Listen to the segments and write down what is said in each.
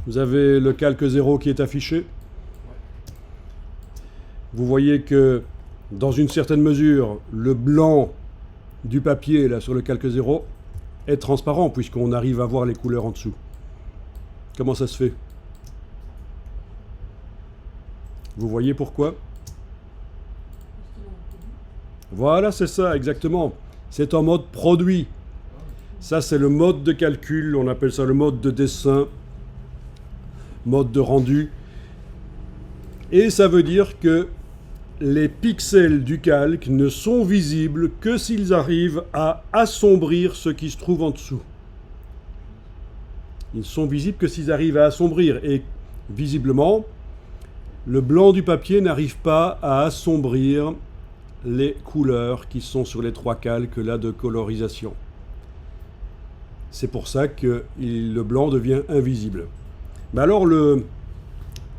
Vous avez le calque 0 qui est affiché. Vous voyez que, dans une certaine mesure, le blanc du papier là, sur le calque 0 est transparent, puisqu'on arrive à voir les couleurs en dessous. Comment ça se fait? Vous voyez pourquoi? Voilà, c'est ça, exactement. C'est en mode produit. Ça, c'est le mode de calcul, on appelle ça le mode de dessin, mode de rendu. Et ça veut dire que les pixels du calque ne sont visibles que s'ils arrivent à assombrir ce qui se trouve en dessous. Ils sont visibles que s'ils arrivent à assombrir. Et visiblement, le blanc du papier n'arrive pas à assombrir les couleurs qui sont sur les trois calques là de colorisation. C'est pour ça que le blanc devient invisible. Mais alors le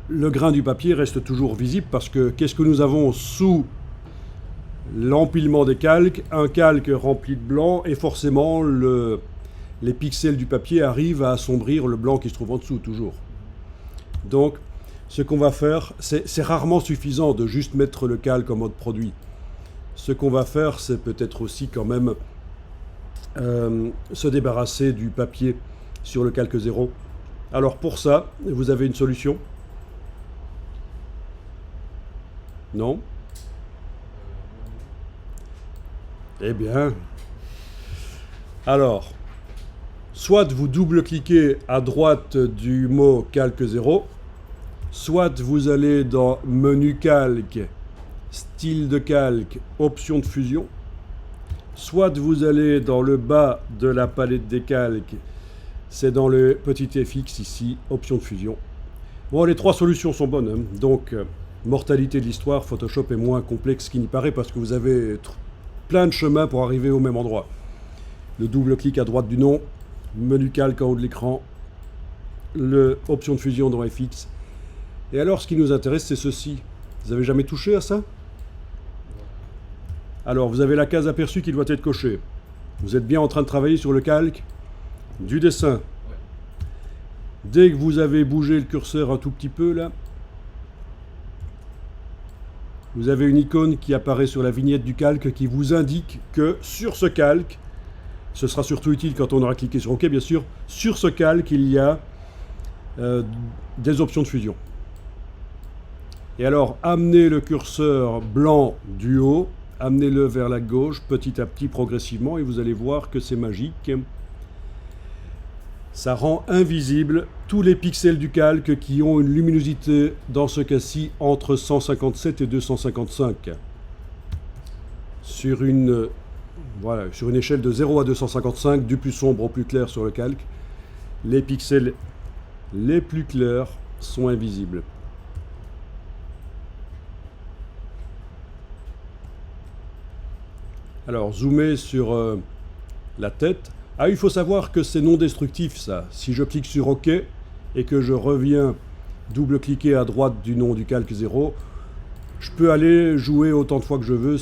grain du papier reste toujours visible parce que qu'est-ce que nous avons sous l'empilement des calques? Un calque rempli de blanc et forcément les pixels du papier arrivent à assombrir le blanc qui se trouve en dessous toujours. Donc ce qu'on va faire, c'est rarement suffisant de juste mettre le calque en mode produit. Ce qu'on va faire, c'est peut-être aussi quand même se débarrasser du papier sur le calque 0. Alors pour ça, vous avez une solution? Non? Eh bien, alors, soit vous double-cliquez à droite du mot calque 0, soit vous allez dans menu calque, style de calque, option de fusion, soit vous allez dans le bas de la palette des calques, c'est dans le petit FX ici, option de fusion. Bon, les trois solutions sont bonnes, hein. Donc, mortalité de l'histoire, Photoshop est moins complexe qu'il n'y paraît parce que vous avez plein de chemins pour arriver au même endroit. Le double-clic à droite du nom, menu calque en haut de l'écran, l'option de fusion dans FX. Et alors, ce qui nous intéresse, c'est ceci. Vous avez jamais touché à ça? Alors, vous avez la case aperçue qui doit être cochée. Vous êtes bien en train de travailler sur le calque du dessin. Dès que vous avez bougé le curseur un tout petit peu, là, vous avez une icône qui apparaît sur la vignette du calque qui vous indique que sur ce calque, ce sera surtout utile quand on aura cliqué sur OK, bien sûr, sur ce calque, il y a des options de fusion. Et alors, amenez le curseur blanc du haut, amenez-le vers la gauche, petit à petit, progressivement, et vous allez voir que c'est magique. Ça rend invisible tous les pixels du calque qui ont une luminosité, dans ce cas-ci, entre 157 et 255. Sur une échelle de 0 à 255, du plus sombre au plus clair sur le calque, les pixels les plus clairs sont invisibles. Alors, zoomez sur la tête. Ah, il faut savoir que c'est non destructif, ça. Si je clique sur OK et que je reviens double-cliquer à droite du nom du calque 0, je peux aller jouer autant de fois que je veux.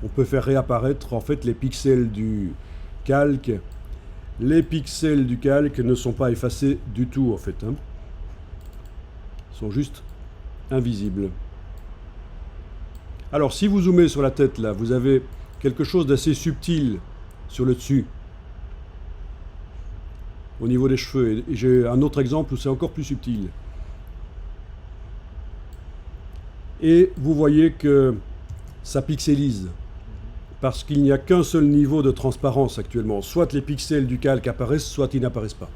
On peut faire réapparaître en fait les pixels du calque. Les pixels du calque ne sont pas effacés du tout, en fait, hein. Ils sont juste invisibles. Alors, si vous zoomez sur la tête, là, vous avez quelque chose d'assez subtil sur le dessus, au niveau des cheveux. Et j'ai un autre exemple où c'est encore plus subtil. Et vous voyez que ça pixelise, parce qu'il n'y a qu'un seul niveau de transparence actuellement. Soit les pixels du calque apparaissent, soit ils n'apparaissent pas.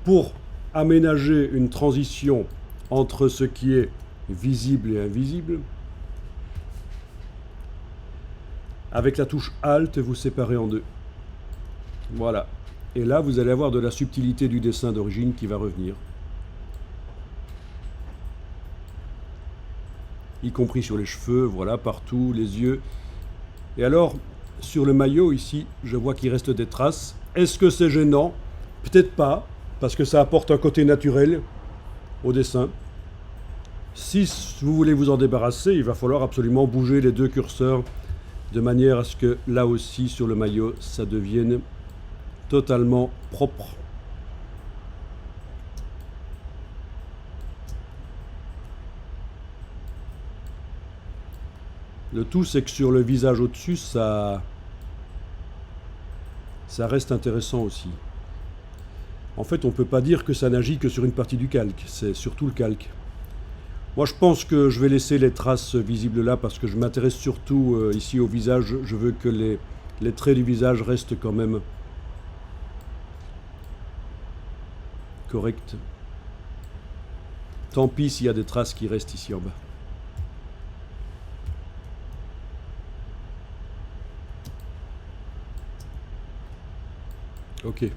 Pour aménager une transition entre ce qui est visible et invisible, avec la touche Alt, vous séparez en deux. Voilà. Et là, vous allez avoir de la subtilité du dessin d'origine qui va revenir. Y compris sur les cheveux, voilà, partout, les yeux. Et alors, sur le maillot, ici, je vois qu'il reste des traces. Est-ce que c'est gênant? Peut-être pas, parce que ça apporte un côté naturel au dessin. Si vous voulez vous en débarrasser, il va falloir absolument bouger les deux curseurs de manière à ce que, là aussi, sur le maillot, ça devienne totalement propre. Le tout, c'est que sur le visage au-dessus, ça reste intéressant aussi. En fait, on ne peut pas dire que ça n'agit que sur une partie du calque, c'est surtout le calque. Moi, je pense que je vais laisser les traces visibles là parce que je m'intéresse surtout ici au visage. Je veux que les traits du visage restent quand même corrects. Tant pis s'il y a des traces qui restent ici en bas. Ok.